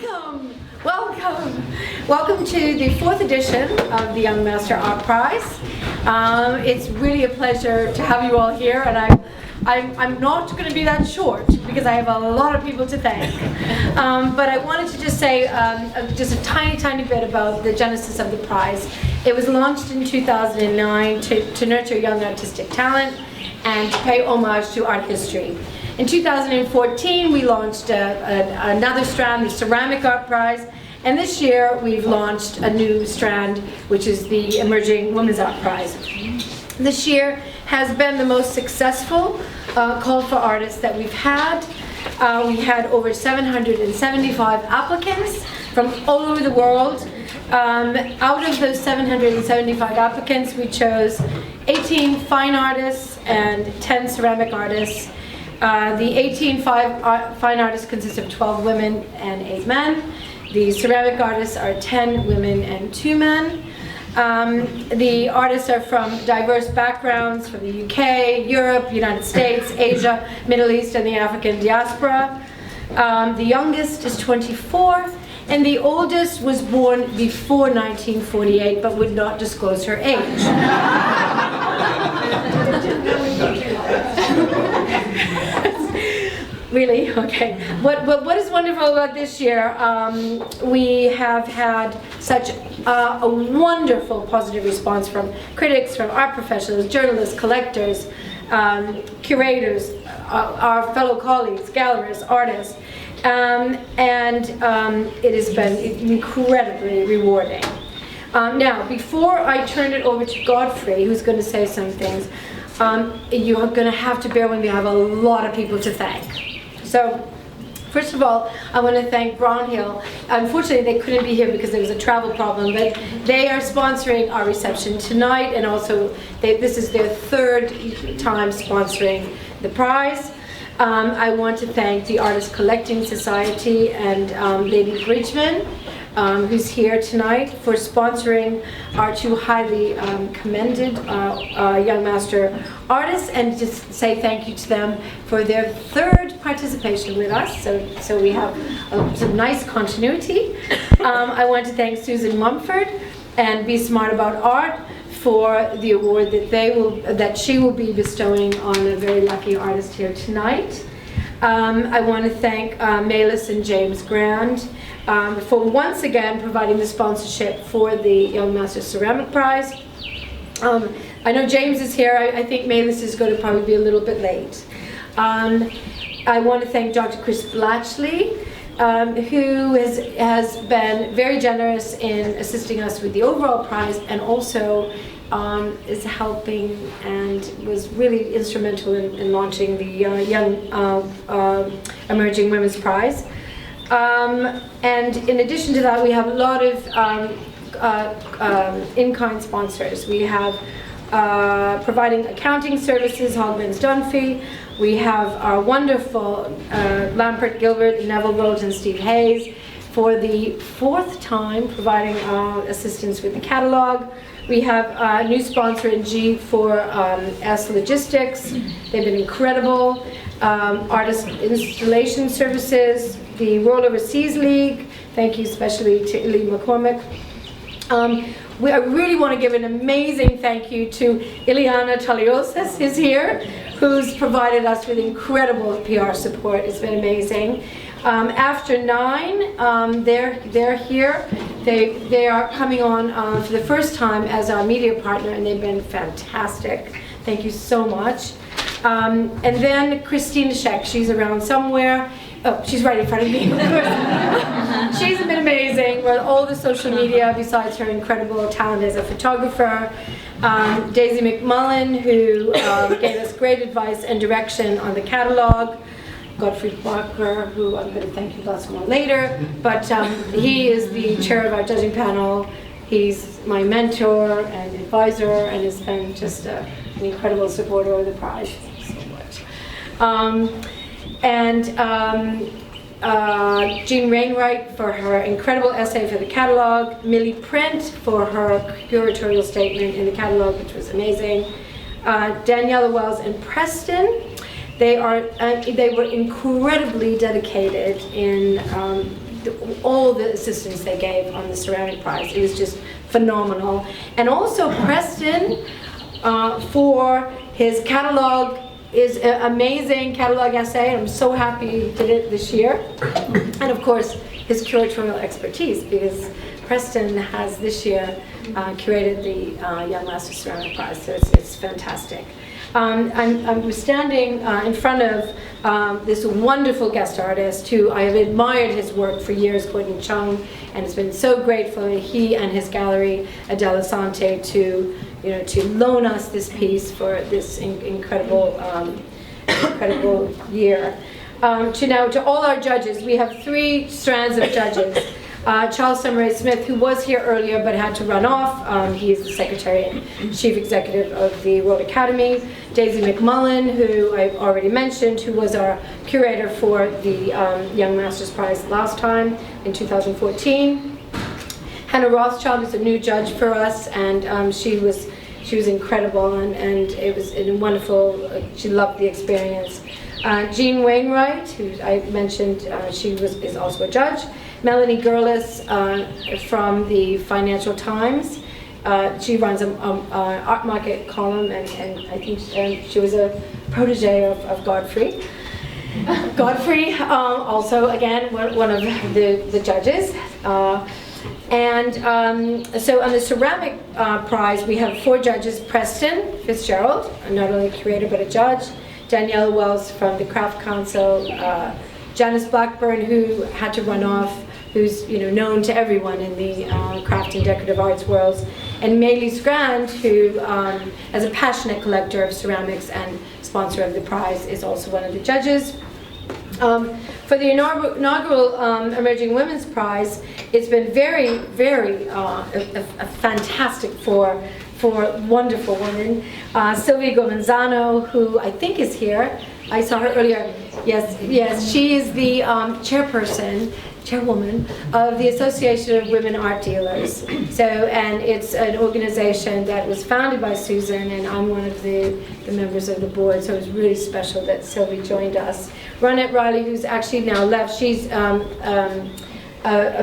Welcome, welcome. Welcome to the 4th edition of the Young Master Art Prize. It's really a pleasure to have you all here, and I'm not going to be that short because I have a lot of people to thank. But I wanted to just say just a tiny bit about the genesis of the prize. It was launched in 2009 to nurture young artistic talent and to pay homage to art history. In 2014, we launched another strand, the Ceramic Art Prize, and this year we've launched a new strand, which is the Emerging Women's Art Prize. This year has been the most successful call for artists that we've had. We had over 775 applicants from all over the world. Out of those 775 applicants, we chose 18 fine artists and 10 ceramic artists. The 18 fine artists consist of 12 women and 8 men. The ceramic artists are 10 women and 2 men. The artists are from diverse backgrounds, from the UK, Europe, United States, Asia, Middle East, and the African diaspora. The youngest is 24, and the oldest was born before 1948, but would not disclose her age. Really? Okay. What is wonderful about this year, we have had such a wonderful positive response from critics, from art professionals, journalists, collectors, curators, our fellow colleagues, gallerists, artists, and it has been incredibly rewarding. Now, before I turn it over to Godfrey, who's going to say some things, you're going to have to bear with me. I have a lot of people to thank. So, first of all, I want to thank Brownhill. Unfortunately, they couldn't be here because there was a travel problem, but they are sponsoring our reception tonight, and also this is their 3rd time sponsoring the prize. I want to thank the Artist Collecting Society and Lady Bridgman, who's here tonight, for sponsoring our 2 highly commended Young Master artists, and just say thank you to them for their 3rd participation with us, so we have some nice continuity. I want to thank Susan Mumford and Be Smart About Art for the award that she will be bestowing on a very lucky artist here tonight. I want to thank Maylis and James Grand for once again providing the sponsorship for the Young Master Ceramic Prize. I know James is here. I think Maylis is going to probably be a little bit late. I want to thank Dr. Chris Blatchley, who has been very generous in assisting us with the overall prize, and also is helping and was really instrumental in launching the Young Emerging Women's Prize. And in addition to that, we have a lot of in-kind sponsors. We have providing accounting services, Hogman's Dunphy. We have our wonderful Lampert Gilbert, Neville Rhodes, and Steve Hayes for the 4th time providing assistance with the catalog. We have a new sponsor in G for S Logistics. They've been incredible. Artist Installation Services, the World Overseas League. Thank you especially to Illy McCormick. I really want to give an amazing thank you to Ileana Taliosis, who's here, who's provided us with incredible PR support. It's been amazing. After 9, they're here. They are coming on for the first time as our media partner, and they've been fantastic. Thank you so much. And then Christine Scheck, she's around somewhere. Oh, she's right in front of me. She's been amazing with all the social media, besides her incredible talent as a photographer. Daisy McMullen, who gave us great advice and direction on the catalog. Godfrey Barker, who I'm going to thank you lots more later, but he is the chair of our judging panel. He's my mentor and advisor, and has been just an incredible supporter of the prize. Thank you so much. Jean Rainwright for her incredible essay for the catalog. Millie Print for her curatorial statement in the catalog, which was amazing. Daniela Wells and Preston. They were incredibly dedicated in all the assistance they gave on the ceramic prize. It was just phenomenal. And also Preston for his catalog is an amazing catalog essay. I'm so happy he did it this year. And of course, his curatorial expertise, because Preston has this year curated the Young Master Ceramic Prize, so it's fantastic. I'm standing in front of this wonderful guest artist who I have admired his work for years, Gordon Chung, and it's been so grateful he and his gallery, Adela Sante, to loan us this piece for this incredible year. To all our judges, we have 3 strands of judges. Charles Summeray Smith, who was here earlier but had to run off. He is the Secretary and Chief Executive of the World Academy. Daisy McMullen, who I've already mentioned, who was our curator for the Young Masters Prize last time in 2014. Hannah Rothschild is a new judge for us, and she was incredible, and it was wonderful. She loved the experience. Jean Wainwright, who I mentioned, is also a judge. Melanie Gurlis from the Financial Times. She runs an art market column, and I think she was a protege of Godfrey. Godfrey, also again one of the judges. So on the ceramic prize, we have 4 judges: Preston Fitzgerald, not only a curator but a judge; Danielle Wells from the Craft Council; Janice Blackburn, who had to run off, who's known to everyone in the craft and decorative arts worlds; and Maylis Grand, who, as a passionate collector of ceramics and sponsor of the prize, is also one of the judges. For the inaugural Emerging Women's Prize, it's been very, very fantastic for wonderful women. Sylvia Gomanzano, who I think is here. I saw her earlier. Yes, she is the chairwoman of the Association of Women Art Dealers. And it's an organization that was founded by Susan, and I'm one of the members of the board, so it was really special that Sylvie joined us. Ronette Riley, who's actually now left, she's a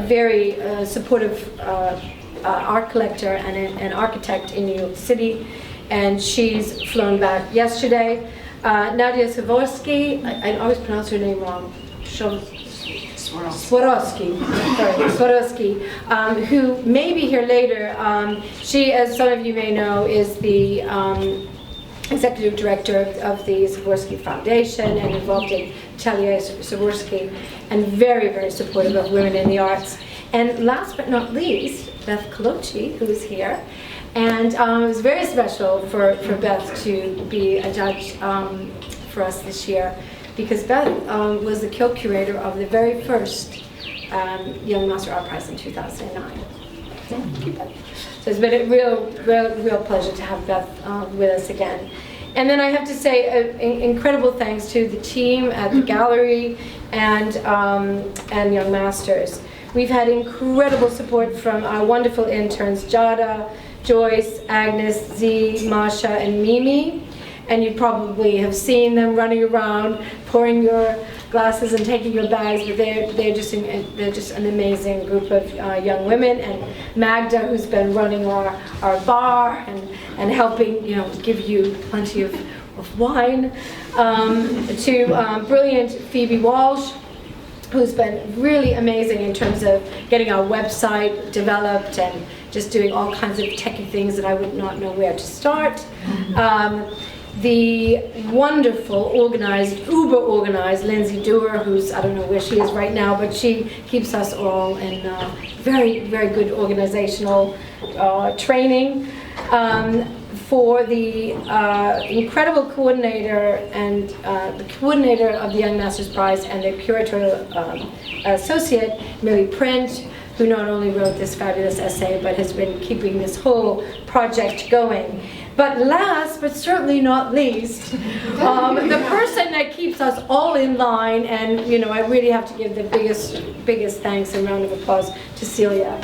very supportive art collector and an architect in New York City, and she's flown back yesterday. Nadia Swarovski, I always pronounce her name wrong. Swarovski, who may be here later. She, as some of you may know, is the executive director of the Swarovski Foundation and involved in Atelier Swarovski, and very, very supportive of women in the arts. And last but not least, Beth Colochi, who is here. And it was very special for Beth to be a judge for us this year, because Beth was the co-curator of the very first Young Master Art Prize in 2009. So it's been a real pleasure to have Beth with us again. And then I have to say incredible thanks to the team at the gallery and Young Masters. We've had incredible support from our wonderful interns, Jada, Joyce, Agnes, Z, Masha, and Mimi. And you probably have seen them running around, pouring your glasses and taking your bags, but they're just an amazing group of young women. And Magda, who's been running our bar and helping give you plenty of wine, to brilliant Phoebe Walsh, who's been really amazing in terms of getting our website developed and just doing all kinds of techie things that I would not know where to start. The wonderful, uber-organized Lindsay Dewar, who's, I don't know where she is right now, but she keeps us all in very, very good organizational training. For the incredible coordinator and the coordinator of the Young Masters Prize and the curatorial associate, Millie Print, who not only wrote this fabulous essay, but has been keeping this whole project going. But last, but certainly not least, the person that keeps us all in line, and I really have to give the biggest thanks and round of applause to Celia.